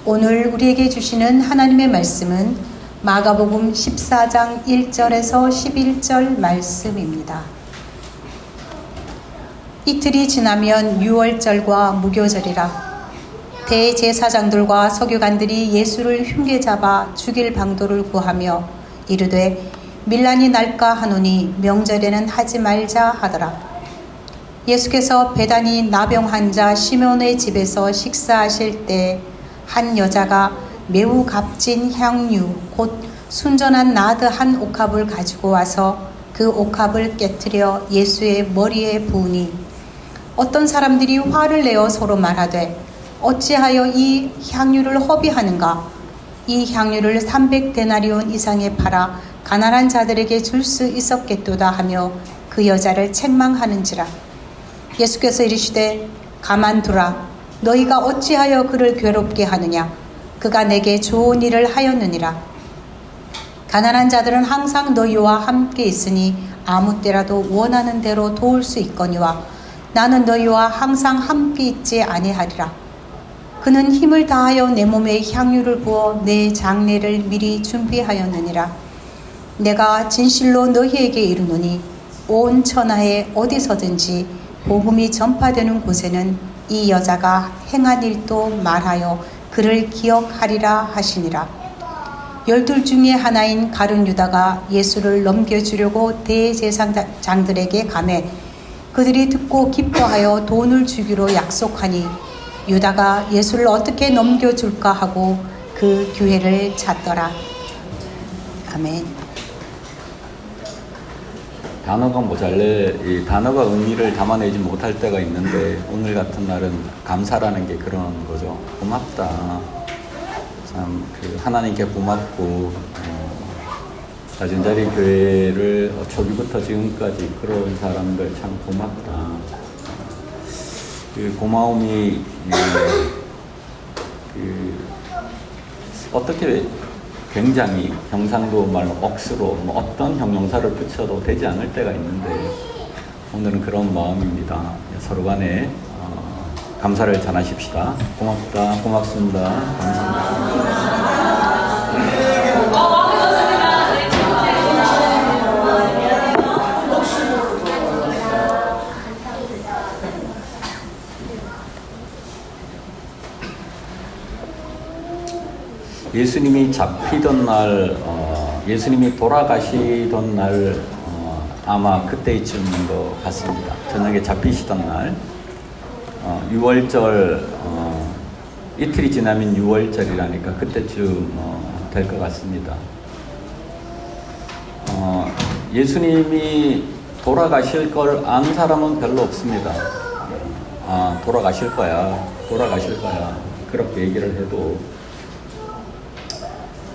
오늘 우리에게 주시는 하나님의 말씀은 마가복음 14장 1절에서 11절 말씀입니다. 이틀이 지나면 유월절과 무교절이라. 대제사장들과 서기관들이 예수를 흉계잡아 죽일 방도를 구하며 이르되 밀란이 날까 하노니 명절에는 하지 말자 하더라. 예수께서 베다니 나병 환자 시몬의 집에서 식사하실 때 한 여자가 매우 값진 향유 곧 순전한 나드 한 옥합을 가지고 와서 그 옥합을 깨뜨려 예수의 머리에 부으니 어떤 사람들이 화를 내어 서로 말하되 어찌하여 이 향유를 허비하는가? 이 향유를 300데나리온 이상에 팔아 가난한 자들에게 줄 수 있었겠도다 하며 그 여자를 책망하는지라. 예수께서 이르시되 가만두라. 너희가 어찌하여 그를 괴롭게 하느냐? 그가 내게 좋은 일을 하였느니라. 가난한 자들은 항상 너희와 함께 있으니 아무 때라도 원하는 대로 도울 수 있거니와 나는 너희와 항상 함께 있지 아니하리라. 그는 힘을 다하여 내 몸에 향유를 부어 내 장례를 미리 준비하였느니라. 내가 진실로 너희에게 이르노니 온 천하에 어디서든지 복음이 전파되는 곳에는 이 여자가 행한 일도 말하여 그를 기억하리라 하시니라. 12 중에 하나인 가룟 유다가 예수를 넘겨주려고 대제사장들에게 가매 그들이 듣고 기뻐하여 돈을 주기로 약속하니 유다가 예수를 어떻게 넘겨줄까 하고 그 기회를 찾더라. 아멘. 단어가 모자래 이 단어가 의미를 담아내지 못할 때가 있는데 오늘 같은 날은 감사라는 게 그런 거죠. 고맙다. 참 하나님께 고맙고 가진자리 교회를 초기부터 지금까지 이끌어온 사람들 참 고맙다. 그 고마움이 어떻게 굉장히 경상도 말로 억수로 어떤 형용사를 붙여도 되지 않을 때가 있는데 오늘은 그런 마음입니다. 서로 간에 감사를 전하십시다. 고맙다, 고맙습니다, 감사합니다. 예수님이 잡히던 날, 예수님이 돌아가시던 날, 아마 그때쯤인 것 같습니다. 저녁에 잡히시던 날, 6월절, 이틀이 지나면 6월절이라니까 그때쯤 될 것 같습니다. 예수님이 돌아가실 걸 아는 사람은 별로 없습니다. 돌아가실 거야. 그렇게 얘기를 해도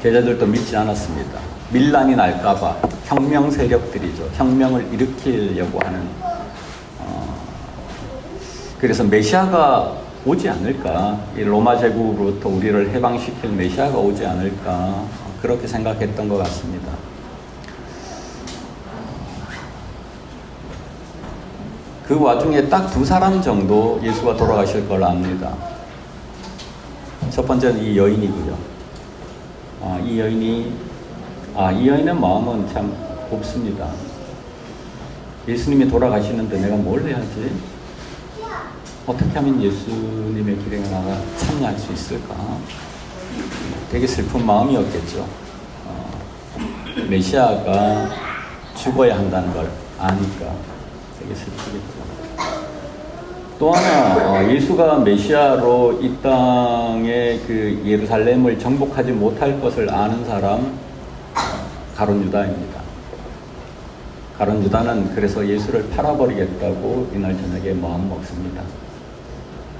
제자들도 믿지 않았습니다. 밀란이 날까봐 혁명 세력들이죠. 혁명을 일으키려고 하는 그래서 메시아가 오지 않을까, 이 로마 제국으로부터 우리를 해방시킬 메시아가 오지 않을까 그렇게 생각했던 것 같습니다. 그 와중에 딱 2사람 정도 예수가 돌아가실 걸 압니다. 첫 번째는 이 여인이고요. 이 여인의 마음은 참 곱습니다. 예수님이 돌아가시는데 내가 뭘 해야지? 어떻게 하면 예수님의 길에 나가 참여할 수 있을까? 되게 슬픈 마음이었겠죠. 메시아가 죽어야 한다는 걸 아니까 되게 슬프겠죠. 또 하나, 예수가 메시아로 이 땅의 그 예루살렘을 정복하지 못할 것을 아는 사람, 가룟 유다입니다. 가룟 유다는 그래서 예수를 팔아버리겠다고 이날 저녁에 마음 먹습니다.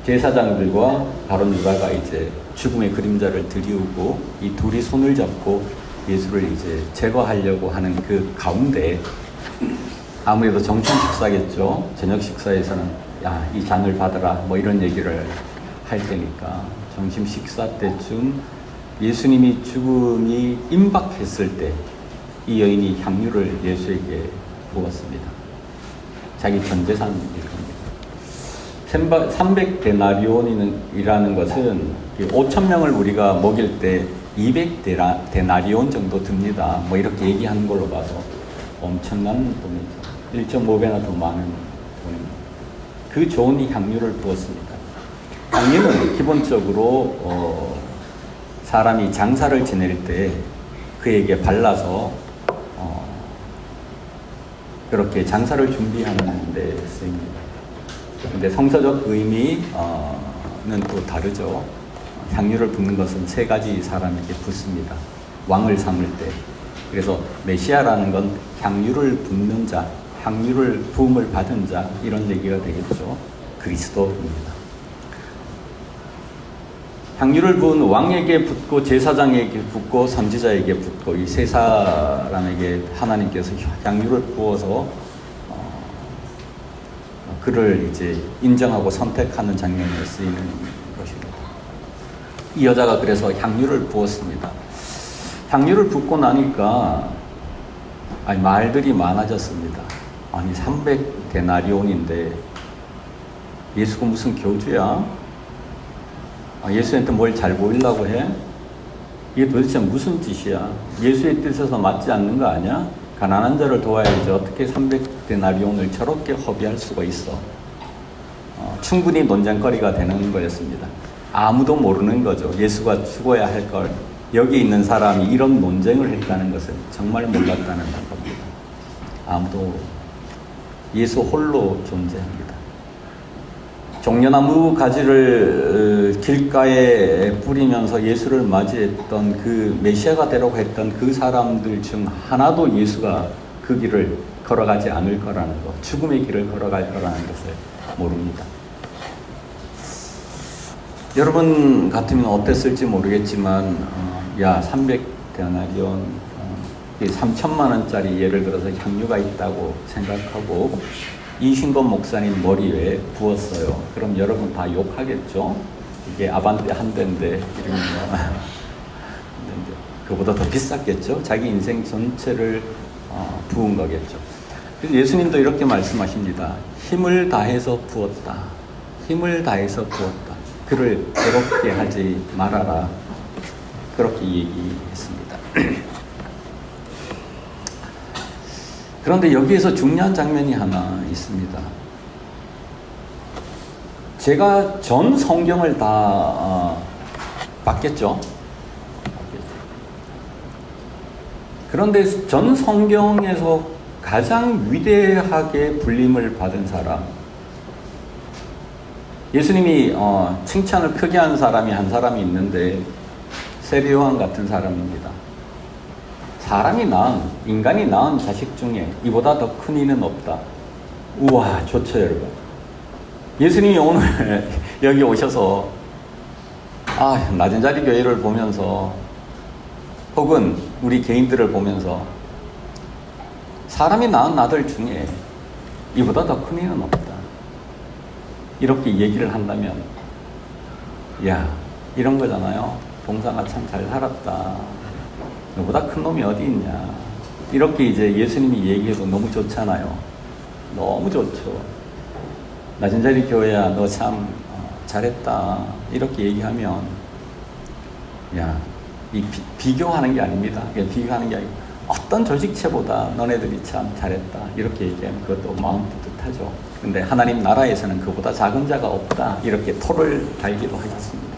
제사장들과 가룟 유다가 이제 죽음의 그림자를 들이우고 이 둘이 손을 잡고 예수를 이제 제거하려고 하는 그 가운데 아무래도 정천 식사겠죠. 저녁 식사에서는 야, 이 잔을 받으라 뭐 이런 얘기를 할 테니까 점심 식사 때쯤 예수님이 죽음이 임박했을 때 이 여인이 향유를 예수에게 부었습니다. 자기 전 재산일 겁니다. 300데나리온이라는 것은 5,000명을 우리가 먹일 때 200데나리온 정도 듭니다. 뭐 이렇게 얘기하는 걸로 봐서 엄청난 돈이죠. 1.5배나 더 많은 돈입니다. 그 좋은 향유를 부었습니다. 향유는 기본적으로 사람이 장사를 지낼 때 그에게 발라서 그렇게 장사를 준비하는 데 쓰입니다. 근데 성서적 의미는 또 다르죠. 향유를 붓는 것은 3가지 사람에게 붓습니다. 왕을 삼을 때. 그래서 메시아라는 건 향유를 붓는 자, 향유를 부음을 받은 자, 이런 얘기가 되겠죠. 그리스도입니다. 향유를 부은 왕에게 붓고 제사장에게 붓고 선지자에게 붓고 이 3사람에게 하나님께서 향유를 부어서 그를 이제 인정하고 선택하는 장면에 쓰이는 것입니다. 이 여자가 그래서 향유를 부었습니다. 향유를 붓고 나니까 말들이 많아졌습니다. 아니 300데나리온인데 예수가 무슨 교주야? 예수한테 뭘 잘 보이려고 해? 이게 도대체 무슨 짓이야? 예수의 뜻에서 맞지 않는 거 아니야? 가난한 자를 도와야지 어떻게 300데나리온을 저렇게 허비할 수가 있어? 충분히 논쟁거리가 되는 거였습니다. 아무도 모르는 거죠. 예수가 죽어야 할 걸 여기 있는 사람이 이런 논쟁을 했다는 것을 정말 몰랐다는 겁니다. 아무도 예수 홀로 존재합니다. 종려나무 가지를 길가에 뿌리면서 예수를 맞이했던 그 메시아가 되라고 했던 그 사람들 중 하나도 예수가 그 길을 걸어가지 않을 거라는 것, 죽음의 길을 걸어갈 거라는 것을 모릅니다. 여러분 같으면 어땠을지 모르겠지만 300데나리온 3천만 원짜리 예를 들어서 향유가 있다고 생각하고 이신건 목사님 머리에 부었어요. 그럼 여러분 다 욕하겠죠? 이게 아반떼 한 대인데 이러면 그보다 더 비쌌겠죠? 자기 인생 전체를 부은 거겠죠. 그래서 예수님도 이렇게 말씀하십니다. 힘을 다해서 부었다. 힘을 다해서 부었다. 그를 괴롭게 하지 말아라. 그렇게 얘기했습니다. 그런데 여기에서 중요한 장면이 하나 있습니다. 제가 전 성경을 다 봤겠죠? 그런데 전 성경에서 가장 위대하게 불림을 받은 사람, 예수님이 칭찬을 크게 한 사람이 한 사람이 있는데 세례요한 같은 사람입니다. 사람이 낳은, 인간이 낳은 자식 중에 이보다 더 큰 이는 없다. 우와, 좋죠, 여러분. 예수님이 오늘 여기 오셔서 낮은 자리 교회를 보면서 혹은 우리 개인들을 보면서 사람이 낳은 아들 중에 이보다 더 큰 이는 없다. 이렇게 얘기를 한다면 이런 거잖아요. 동상아 참 잘 살았다. 너보다 큰 놈이 어디 있냐. 이렇게 이제 예수님이 얘기해도 너무 좋잖아요. 너무 좋죠. 낮은 자리 교회야 너 참 잘했다. 이렇게 얘기하면 이 비교하는 게 아닙니다. 비교하는 게 아니고 어떤 조직체보다 너네들이 참 잘했다. 이렇게 얘기하면 그것도 마음 뿌듯하죠. 근데 하나님 나라에서는 그보다 작은 자가 없다. 이렇게 토를 달기도 하셨습니다.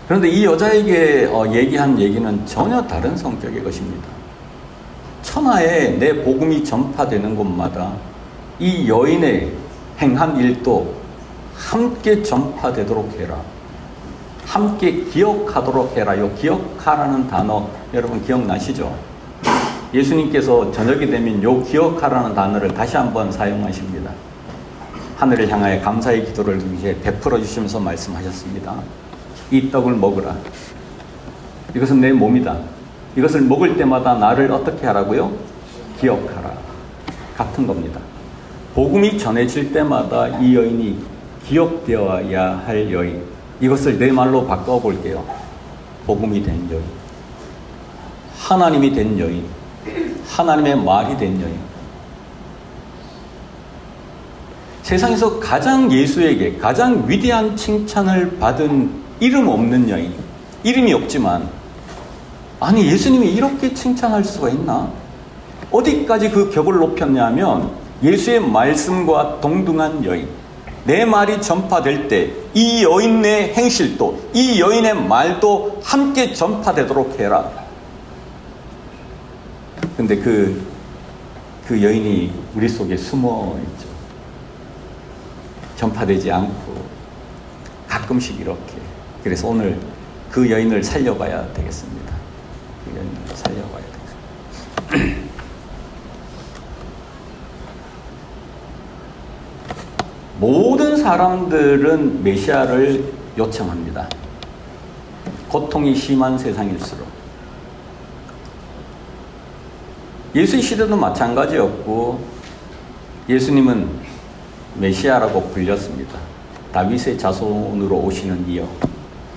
그런데 이 여자에게 얘기한 얘기는 전혀 다른 성격의 것입니다. 천하에 내 복음이 전파되는 곳마다 이 여인의 행한 일도 함께 전파되도록 해라. 함께 기억하도록 해라. 이 기억하라는 단어 여러분 기억나시죠? 예수님께서 저녁이 되면 이 기억하라는 단어를 다시 한번 사용하십니다. 하늘을 향하여 감사의 기도를 이제 베풀어 주시면서 말씀하셨습니다. 이 떡을 먹으라. 이것은 내 몸이다. 이것을 먹을 때마다 나를 어떻게 하라고요? 기억하라. 같은 겁니다. 복음이 전해질 때마다 이 여인이 기억되어야 할 여인. 이것을 내 말로 바꿔볼게요. 복음이 된 여인. 하나님이 된 여인. 하나님의 말이 된 여인. 세상에서 가장 예수에게 가장 위대한 칭찬을 받은 이름 없는 여인, 이름이 없지만 아니 예수님이 이렇게 칭찬할 수가 있나? 어디까지 그 격을 높였냐면 예수의 말씀과 동등한 여인, 내 말이 전파될 때 이 여인의 행실도 이 여인의 말도 함께 전파되도록 해라. 근데 그 여인이 우리 속에 숨어 있죠. 전파되지 않고 가끔씩 이렇게. 그래서 오늘 그 여인을 살려봐야 되겠습니다. 그 여인을 살려봐야 되겠습니다. 모든 사람들은 메시아를 요청합니다. 고통이 심한 세상일수록. 예수의 시대도 마찬가지였고 예수님은 메시아라고 불렸습니다. 다윗의 자손으로 오시는 이여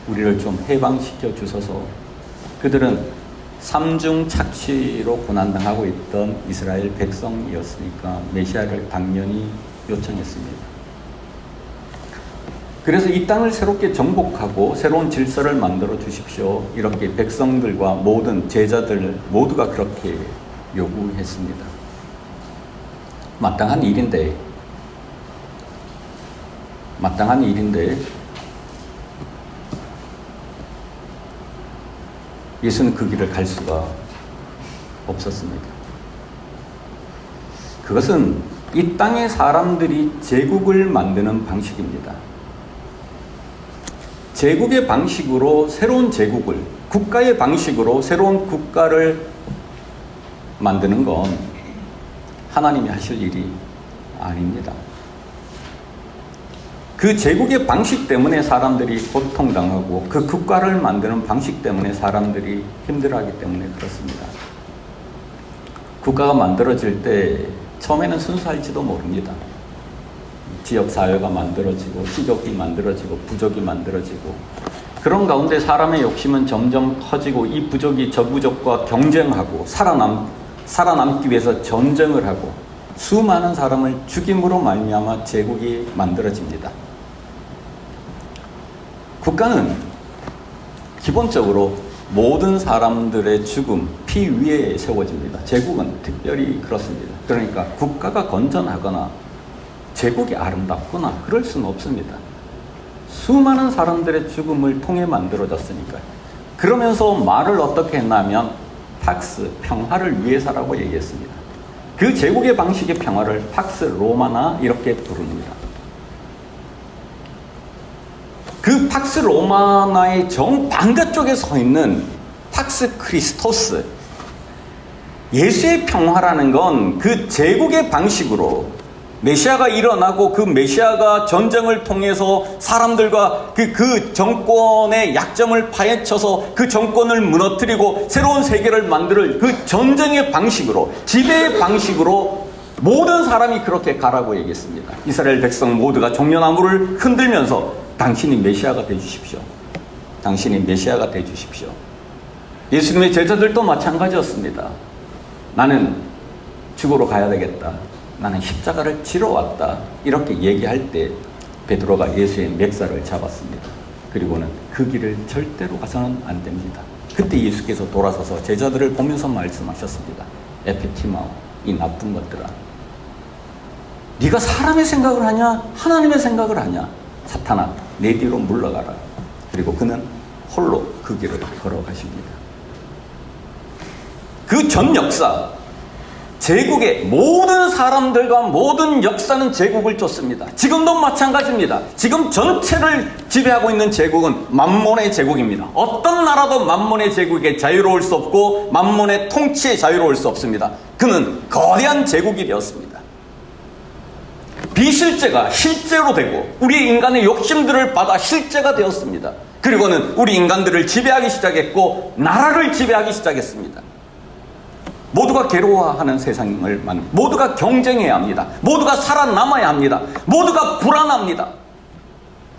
우리를 좀 해방시켜 주소서. 그들은 삼중 착취로 고난당하고 있던 이스라엘 백성이었으니까 메시아를 당연히 요청했습니다. 그래서 이 땅을 새롭게 정복하고 새로운 질서를 만들어 주십시오. 이렇게 백성들과 모든 제자들 모두가 그렇게 요구했습니다. 마땅한 일인데 예수는 그 길을 갈 수가 없었습니다. 그것은 이 땅의 사람들이 제국을 만드는 방식입니다. 제국의 방식으로 새로운 제국을, 국가의 방식으로 새로운 국가를 만드는 건 하나님이 하실 일이 아닙니다. 그 제국의 방식 때문에 사람들이 고통당하고 그 국가를 만드는 방식 때문에 사람들이 힘들어하기 때문에 그렇습니다. 국가가 만들어질 때 처음에는 순수할지도 모릅니다. 지역사회가 만들어지고 시족이 만들어지고 부족이 만들어지고 그런 가운데 사람의 욕심은 점점 커지고 이 부족이 저 부족과 경쟁하고 살아남기 위해서 전쟁을 하고 수많은 사람을 죽임으로 말미암아 제국이 만들어집니다. 국가는 기본적으로 모든 사람들의 죽음, 피 위에 세워집니다. 제국은 특별히 그렇습니다. 그러니까 국가가 건전하거나 제국이 아름답거나 그럴 수는 없습니다. 수많은 사람들의 죽음을 통해 만들어졌으니까요. 그러면서 말을 어떻게 했냐면 팍스, 평화를 위해서라고 얘기했습니다. 그 제국의 방식의 평화를 팍스 로마나 이렇게 부릅니다. 그 팍스 로마나의 정반대쪽에 서 있는 팍스 크리스토스, 예수의 평화라는 건 그 제국의 방식으로 메시아가 일어나고 그 메시아가 전쟁을 통해서 사람들과 그 정권의 약점을 파헤쳐서 그 정권을 무너뜨리고 새로운 세계를 만들 그 전쟁의 방식으로, 지배의 방식으로 모든 사람이 그렇게 가라고 얘기했습니다. 이스라엘 백성 모두가 종려나무를 흔들면서 당신이 메시아가 되어주십시오. 당신이 메시아가 되어주십시오. 예수님의 제자들도 마찬가지였습니다. 나는 죽으러 가야 되겠다. 나는 십자가를 지러 왔다. 이렇게 얘기할 때 베드로가 예수의 맥살을 잡았습니다. 그리고는 그 길을 절대로 가서는 안 됩니다. 그때 예수께서 돌아서서 제자들을 보면서 말씀하셨습니다. 에피티마오, 이 나쁜 것들아. 네가 사람의 생각을 하냐? 하나님의 생각을 하냐? 사탄아, 내 뒤로 물러가라. 그리고 그는 홀로 그 길을 걸어가십니다. 그 전 역사, 제국의 모든 사람들과 모든 역사는 제국을 쫓습니다. 지금도 마찬가지입니다. 지금 전체를 지배하고 있는 제국은 만몬의 제국입니다. 어떤 나라도 만몬의 제국에 자유로울 수 없고 만몬의 통치에 자유로울 수 없습니다. 그는 거대한 제국이 되었습니다. 비실제가 실제로 되고 우리 인간의 욕심들을 받아 실제가 되었습니다. 그리고는 우리 인간들을 지배하기 시작했고 나라를 지배하기 시작했습니다. 모두가 괴로워하는 세상을 모두가 경쟁해야 합니다. 모두가 살아남아야 합니다. 모두가 불안합니다.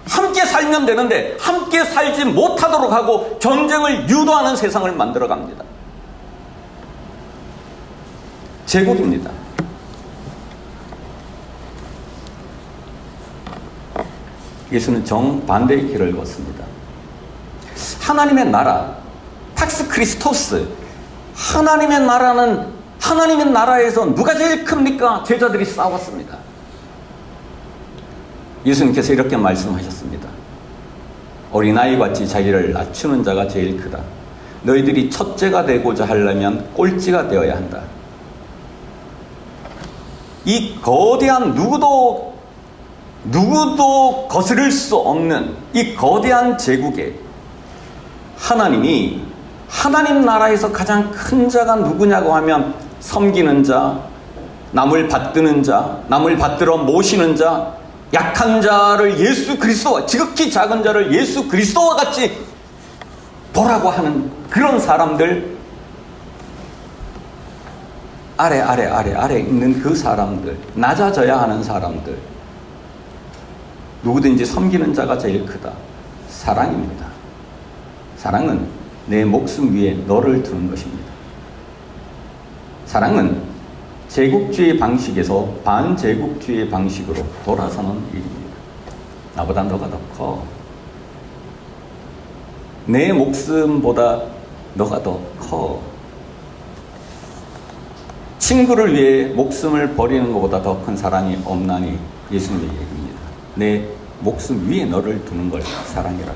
함께 살면 되는데 함께 살지 못하도록 하고 전쟁을 유도하는 세상을 만들어갑니다. 제국입니다. 예수는 정반대의 길을 걷습니다. 하나님의 나라, 팍스 크리스토스, 하나님의 나라에서 누가 제일 큽니까? 제자들이 싸웠습니다. 예수님께서 이렇게 말씀하셨습니다. 어린아이같이 자기를 낮추는 자가 제일 크다. 너희들이 첫째가 되고자 하려면 꼴찌가 되어야 한다. 이 거대한 누구도 거스를 수 없는 이 거대한 제국에 하나님이 하나님 나라에서 가장 큰 자가 누구냐고 하면 섬기는 자, 남을 받드는 자, 남을 받들어 모시는 자, 약한 자를 예수 그리스도와, 지극히 작은 자를 예수 그리스도와 같이 보라고 하는 그런 사람들, 아래 있는 그 사람들, 낮아져야 하는 사람들, 누구든지 섬기는 자가 제일 크다. 사랑입니다. 사랑은 내 목숨 위에 너를 두는 것입니다. 사랑은 제국주의 방식에서 반제국주의 방식으로 돌아서는 일입니다. 나보다 너가 더 커. 내 목숨보다 너가 더 커. 친구를 위해 목숨을 버리는 것보다 더 큰 사랑이 없나니 예수님의 얘기입니다. 내 목숨 위에 너를 두는 걸 사랑이라.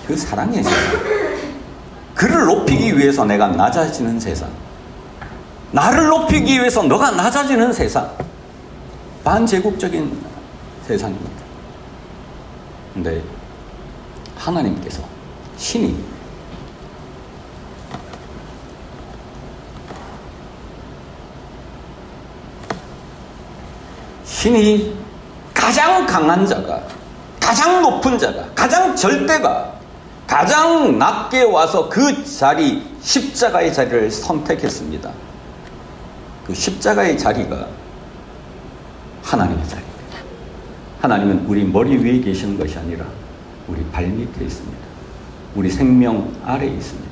그 사랑의 세상. 그를 높이기 위해서 내가 낮아지는 세상. 나를 높이기 위해서 너가 낮아지는 세상. 반제국적인 세상입니다. 근데 하나님께서, 신이 가장 강한 자가, 가장 높은 자가, 가장 절대가 가장 낮게 와서 그 자리, 십자가의 자리를 선택했습니다. 그 십자가의 자리가 하나님의 자리입니다. 하나님은 우리 머리 위에 계시는 것이 아니라 우리 발 밑에 있습니다. 우리 생명 아래에 있습니다.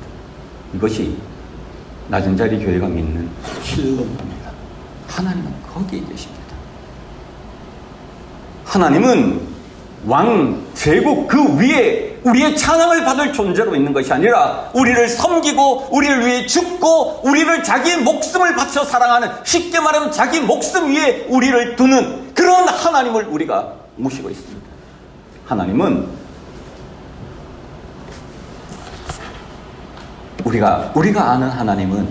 이것이 낮은 자리 교회가 믿는 신론입니다. 하나님은 거기에 계십니다. 하나님은 왕, 제국 그 위에 우리의 찬양을 받을 존재로 있는 것이 아니라 우리를 섬기고 우리를 위해 죽고 우리를 자기 목숨을 바쳐 사랑하는, 쉽게 말하면 자기 목숨 위에 우리를 두는 그런 하나님을 우리가 모시고 있습니다. 하나님은 우리가 아는 하나님은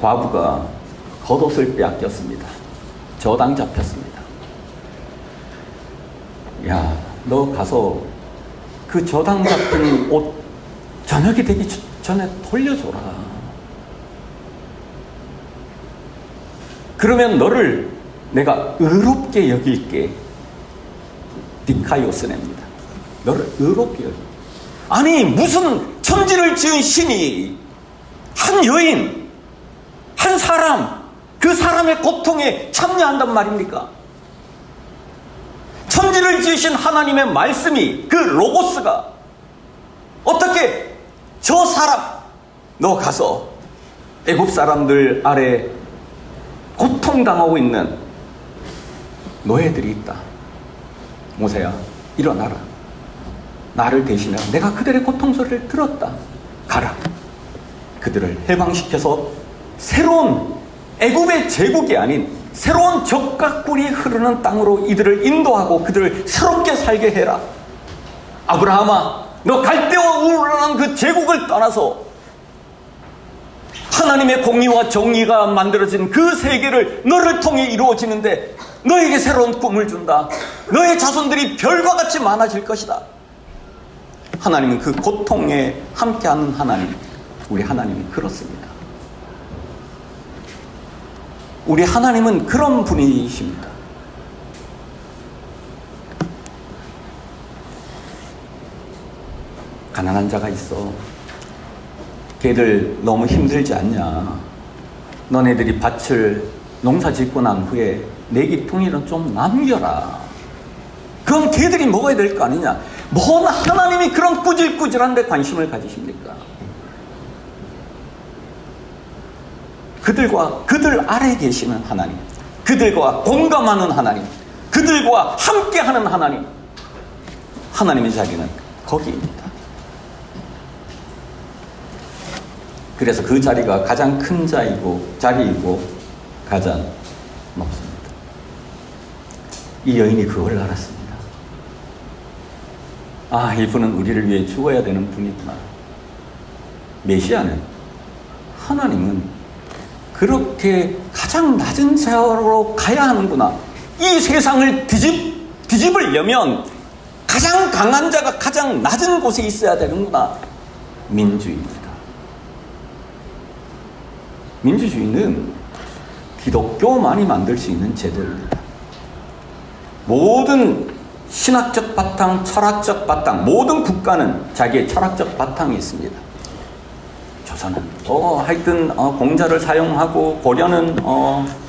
과부가 겉옷을 빼앗겼습니다. 저당 잡혔습니다. 야, 너 가서 그 저당 잡힌 옷 저녁이 되기 전에 돌려줘라. 그러면 너를 내가 의롭게 여길게. 디카이오스냅니다. 너를 의롭게 여길게. 아니, 무슨 천지를 지은 신이 한 여인, 한 사람, 그 사람의 고통에 참여한단 말입니까? 천지를 지으신 하나님의 말씀이, 그 로고스가 어떻게 저 사람, 너 가서 애굽 사람들 아래 고통당하고 있는 노예들이 있다. 모세야, 일어나라. 나를 대신해 내가 그들의 고통 소리를 들었다. 가라. 그들을 해방시켜서 새로운 애굽의 제국이 아닌 새로운 젖과 꿀이 흐르는 땅으로 이들을 인도하고 그들을 새롭게 살게 해라. 아브라함아, 너 갈대와 우르르는 그 제국을 떠나서 하나님의 공의와 정의가 만들어진 그 세계를 너를 통해 이루어지는데 너에게 새로운 꿈을 준다. 너의 자손들이 별과 같이 많아질 것이다. 하나님은 그 고통에 함께하는 하나님. 우리 하나님은 그렇습니다. 우리 하나님은 그런 분이십니다. 가난한 자가 있어. 걔들 너무 힘들지 않냐. 너네들이 밭을 농사 짓고 난 후에 내기퉁이는 좀 남겨라. 그럼 걔들이 먹어야 될 거 아니냐. 뭔 하나님이 그런 꾸질꾸질한 데 관심을 가지십니까? 그들 아래에 계시는 하나님, 그들과 공감하는 하나님, 그들과 함께하는 하나님, 하나님의 자리는 거기입니다. 그래서 그 자리가 가장 큰 자리이고 가장 높습니다. 이 여인이 그걸 알았습니다. 아, 이분은 우리를 위해 죽어야 되는 분이구나. 메시아는, 하나님은 그렇게 가장 낮은 자로 가야 하는구나. 이 세상을 뒤집으려면 가장 강한 자가 가장 낮은 곳에 있어야 되는구나. 민주입니다. 민주주의는 기독교만이 만들 수 있는 제도입니다. 모든 신학적 바탕, 철학적 바탕, 모든 국가는 자기의 철학적 바탕이 있습니다. 조선은 하여튼 공자를 사용하고, 고려는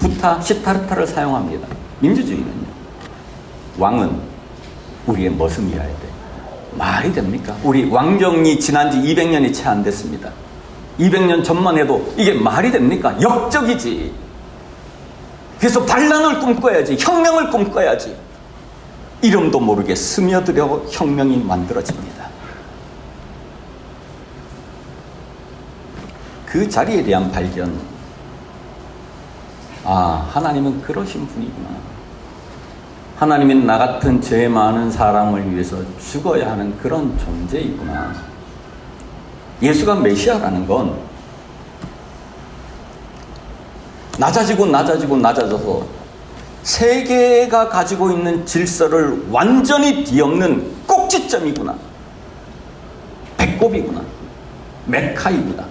부타, 시타르타를 사용합니다. 민주주의는요, 왕은 우리의 머슴이어야 돼. 말이 됩니까? 우리 왕정이 지난 지 200년이 채 안 됐습니다. 200년 전만 해도 이게 말이 됩니까? 역적이지. 그래서 반란을 꿈꿔야지, 혁명을 꿈꿔야지. 이름도 모르게 스며들어 혁명이 만들어집니다. 그 자리에 대한 발견, 아, 하나님은 그러신 분이구나. 하나님은 나 같은 죄 많은 사람을 위해서 죽어야 하는 그런 존재이구나. 예수가 메시아라는 건 낮아져서 세계가 가지고 있는 질서를 완전히 뒤엎는 꼭지점이구나. 배꼽이구나. 메카이구나.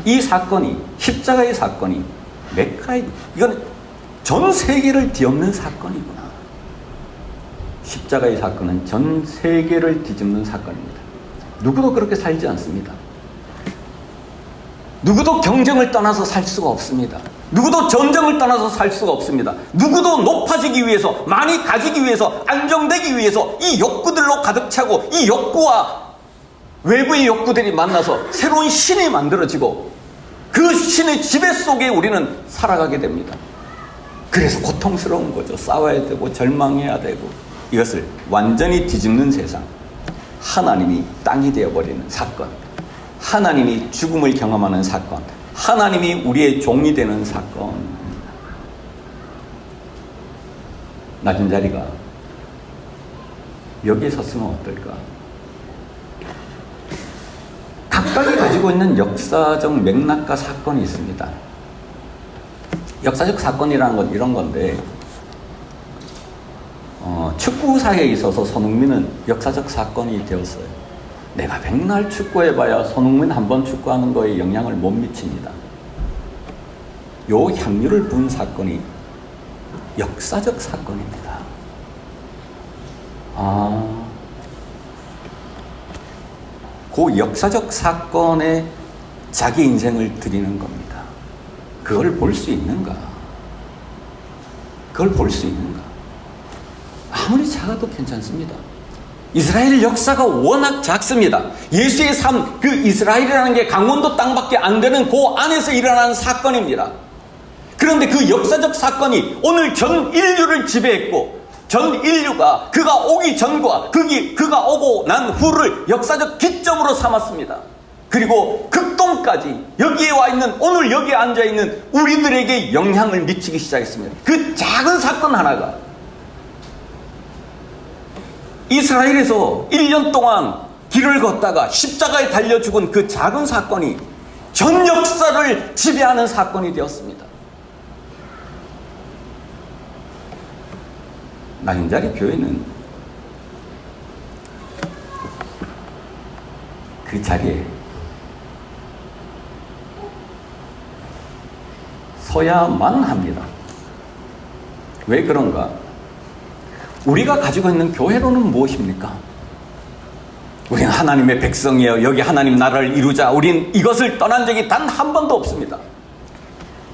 이 사건이, 십자가의 사건이 메카이구나. 이건 전 세계를 뒤엎는 사건이구나. 십자가의 사건은 전 세계를 뒤집는 사건입니다. 누구도 그렇게 살지 않습니다. 누구도 경쟁을 떠나서 살 수가 없습니다. 누구도 전쟁을 떠나서 살 수가 없습니다. 누구도 높아지기 위해서, 많이 가지기 위해서, 안정되기 위해서 이 욕구들로 가득 차고, 이 욕구와 외부의 욕구들이 만나서 새로운 신이 만들어지고, 그 신의 지배 속에 우리는 살아가게 됩니다. 그래서 고통스러운 거죠. 싸워야 되고 절망해야 되고. 이것을 완전히 뒤집는 세상, 하나님이 땅이 되어버리는 사건, 하나님이 죽음을 경험하는 사건, 하나님이 우리의 종이 되는 사건. 낮은 자리가 여기에 섰으면 어떨까? 각각이 가지고 있는 역사적 맥락과 사건이 있습니다. 역사적 사건이라는 건 이런 건데, 축구사에 있어서 손흥민은 역사적 사건이 되었어요. 내가 백날 축구해봐야 손흥민 한 번 축구하는 거에 영향을 못 미칩니다. 요 향유를 부은 사건이 역사적 사건입니다. 그 역사적 사건에 자기 인생을 드리는 겁니다. 그걸 볼 수 있는가? 그걸 볼 수 있는가? 아무리 작아도 괜찮습니다. 이스라엘 역사가 워낙 작습니다. 예수의 삶, 그 이스라엘이라는 게 강원도 땅밖에 안 되는 그 안에서 일어난 사건입니다. 그런데 그 역사적 사건이 오늘 전 인류를 지배했고, 전 인류가 그가 오기 전과 그가 오고 난 후를 역사적 기점으로 삼았습니다. 그리고 극동까지 여기에 와 있는, 오늘 여기에 앉아 있는 우리들에게 영향을 미치기 시작했습니다. 그 작은 사건 하나가 이스라엘에서 1년 동안 길을 걷다가 십자가에 달려 죽은 그 작은 사건이 전 역사를 지배하는 사건이 되었습니다. 낮은 자리 교회는 그 자리에 서야만 합니다. 왜 그런가? 우리가 가지고 있는 교회로는 무엇입니까? 우리는 하나님의 백성이에요. 여기 하나님 나라를 이루자. 우린 이것을 떠난 적이 단 한 번도 없습니다.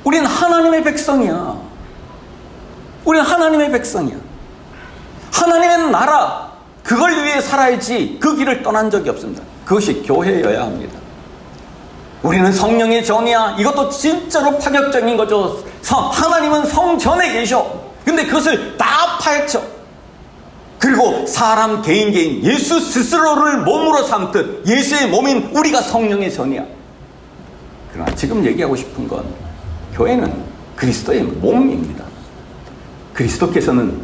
우린 하나님의 백성이야. 우린 하나님의 백성이야. 하나님의 나라, 그걸 위해 살아야지 그 길을 떠난 적이 없습니다. 그것이 교회여야 합니다. 우리는 성령의 전이야. 이것도 진짜로 파격적인 거죠. 하나님은 성전에 계셔. 근데 그것을 다 파헤쳐. 그리고 사람 개인 예수 스스로를 몸으로 삼듯 예수의 몸인 우리가 성령의 전이야. 그러나 지금 얘기하고 싶은 건 교회는 그리스도의 몸입니다. 그리스도께서는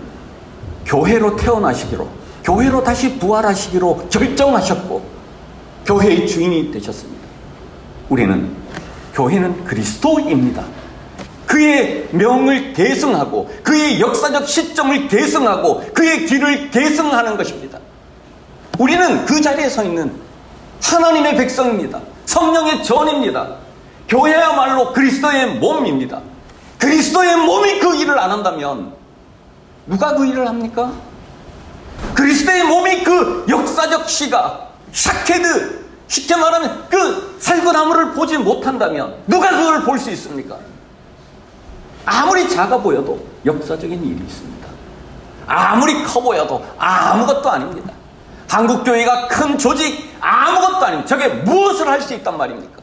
교회로 태어나시기로, 교회로 다시 부활하시기로 결정하셨고 교회의 주인이 되셨습니다. 교회는 그리스도입니다. 그의 명을 계승하고 그의 역사적 시점을 계승하고 그의 길을 계승하는 것입니다. 우리는 그 자리에 서 있는 하나님의 백성입니다. 성령의 전입니다. 교회야말로 그리스도의 몸입니다. 그리스도의 몸이 그 일을 안 한다면 누가 그 일을 합니까? 그리스도의 몸이 그 역사적 시각, 샤케드, 쉽게 말하면 그 살구나무를 보지 못한다면 누가 그걸 볼 수 있습니까? 아무리 작아 보여도 역사적인 일이 있습니다. 아무리 커 보여도 아무것도 아닙니다. 한국교회가 큰 조직 아무것도 아닙니다. 저게 무엇을 할 수 있단 말입니까?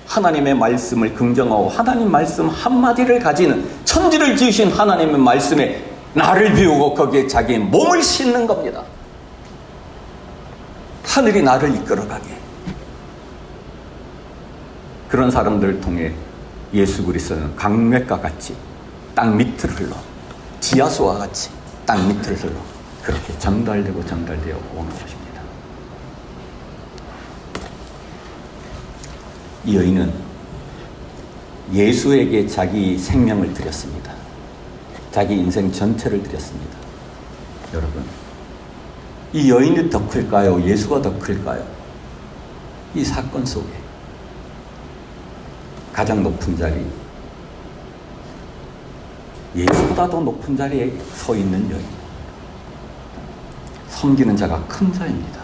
하나님의 말씀을 긍정하고 하나님 말씀 한마디를 가지는 천지를 지으신 하나님의 말씀에 나를 비우고 거기에 자기의 몸을 싣는 겁니다. 하늘이 나를 이끌어가게. 그런 사람들을 통해 예수 그리스도는 강맥과 같이 땅 밑을 흘러, 지하수와 같이 땅 밑을 흘러 그렇게 전달되어 오는 것입니다. 이 여인은 예수에게 자기 생명을 드렸습니다. 자기 인생 전체를 드렸습니다. 여러분, 이 여인이 더 클까요? 예수가 더 클까요? 이 사건 속에 가장 높은 자리, 예수보다 더 높은 자리에 서 있는 여인, 섬기는 자가 큰 자입니다.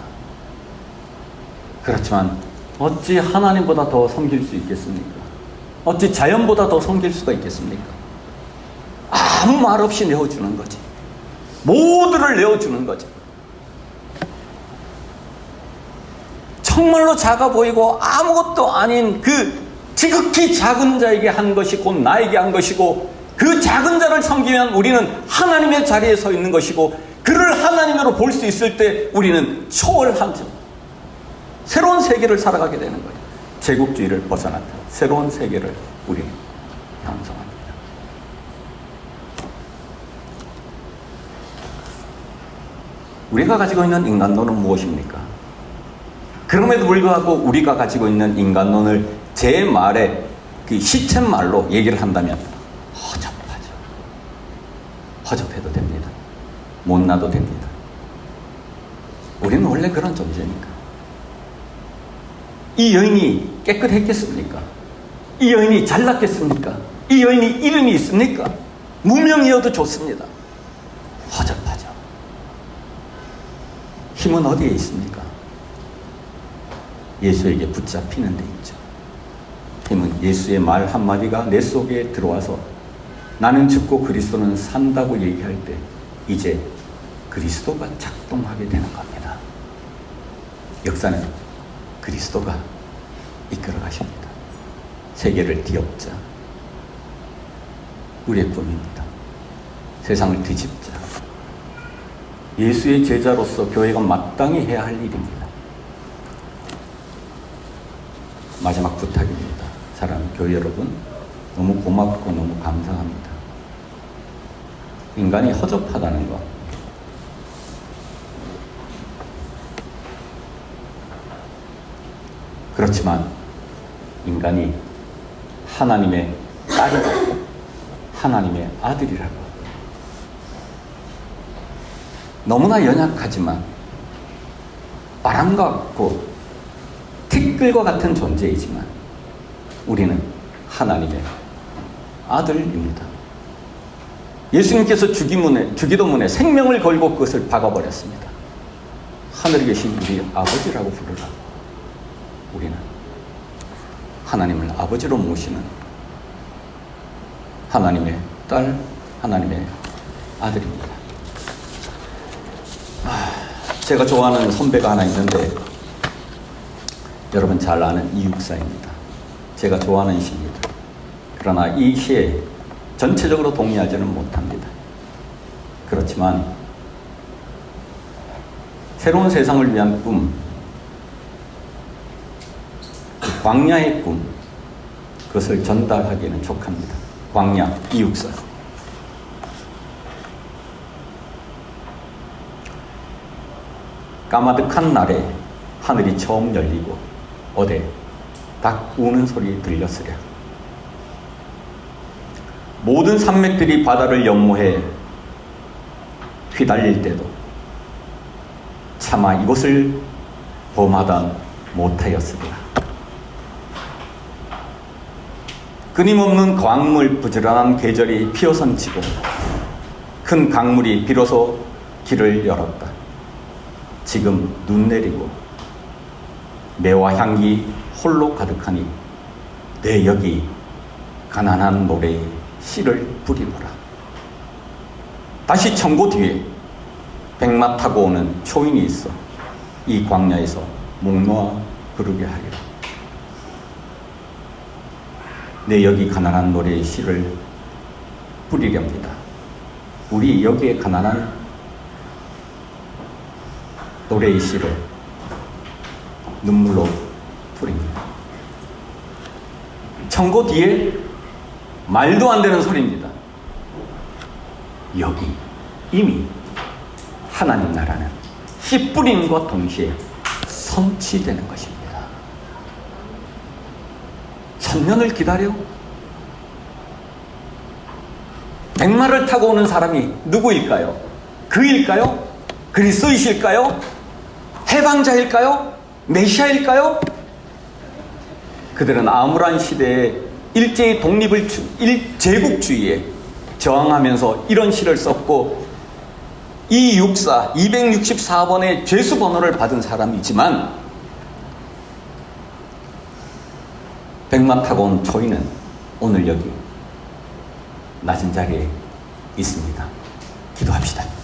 그렇지만 어찌 하나님보다 더 섬길 수 있겠습니까? 어찌 자연보다 더 섬길 수가 있겠습니까? 아무 말 없이 내어주는 거지. 모두를 내어주는 거지. 정말로 작아 보이고 아무것도 아닌 그 지극히 작은 자에게 한 것이 곧 나에게 한 것이고, 그 작은 자를 섬기면 우리는 하나님의 자리에 서 있는 것이고, 그를 하나님으로 볼 수 있을 때 우리는 초월한 새로운 세계를 살아가게 되는 거예요. 제국주의를 벗어난 새로운 세계를 우리는 형성합니다. 우리가 가지고 있는 인간론은 무엇입니까? 그럼에도 불구하고 우리가 가지고 있는 인간론을 제 말에 그 시쳇말로 얘기를 한다면 허접하죠. 허접해도 됩니다. 못나도 됩니다. 우리는 원래 그런 존재니까. 이 여인이 깨끗했겠습니까? 이 여인이 잘났겠습니까? 이 여인이 이름이 있습니까? 무명이어도 좋습니다. 허접하죠. 힘은 어디에 있습니까? 예수에게 붙잡히는 데 있죠. 힘은 예수의 말 한마디가 내 속에 들어와서 나는 죽고 그리스도는 산다고 얘기할 때 이제 그리스도가 작동하게 되는 겁니다. 역사는 그리스도가 이끌어 가십니다. 세계를 뒤엎자. 우리의 꿈입니다. 세상을 뒤집자. 예수의 제자로서 교회가 마땅히 해야 할 일입니다. 마지막 부탁입니다. 사랑하는 교회 여러분, 너무 고맙고 너무 감사합니다. 인간이 허접하다는 것, 그렇지만 인간이 하나님의 딸이고 하나님의 아들이라고, 너무나 연약하지만 바람과 같고 티끌과 같은 존재이지만 우리는 하나님의 아들입니다. 예수님께서 주기도문에 생명을 걸고 그것을 박아버렸습니다. 하늘에 계신 우리 아버지라고 부르라. 우리는 하나님을 아버지로 모시는 하나님의 딸, 하나님의 아들입니다. 제가 좋아하는 선배가 하나 있는데, 여러분 잘 아는 이육사입니다. 제가 좋아하는 시입니다. 그러나 이 시에 전체적으로 동의하지는 못합니다. 그렇지만 새로운 세상을 위한 꿈, 광야의 꿈, 그것을 전달하기에는 족합니다. 광야 이육사. 까마득한 날에 하늘이 처음 열리고 어디 닭 우는 소리 들렸으랴. 모든 산맥들이 바다를 연모해 휘달릴 때도 차마 이곳을 범하다 못하였으리라. 끊임없는 광물 부지런한 계절이 피어선치고 큰 강물이 비로소 길을 열었다. 지금 눈 내리고 매와 향기 홀로 가득하니 내 여기 가난한 노래의 씨를 뿌리노라. 다시 청고 뒤에 백마 타고 오는 초인이 있어 이 광야에서 목 놓아 부르게 하리라. 내 여기 가난한 노래의 씨를 뿌리렵니다. 우리 여기에 가난한 노래의 씨를 눈물로 뿌립니다. 청고 뒤에 말도 안 되는 소리입니다. 여기 이미 하나님 나라는 씨 뿌림과 동시에 성취되는 것입니다. 천년을 기다려? 백마를 타고 오는 사람이 누구일까요? 그일까요? 그리스도이실까요? 해방자일까요? 메시아일까요? 그들은 암울한 시대에 일제의 제국주의에 저항하면서 이런 시를 썼고 이 육사 264번의 죄수 번호를 받은 사람이지만 백마 타고 온 초인은 오늘 여기 낮은 자리에 있습니다. 기도합시다.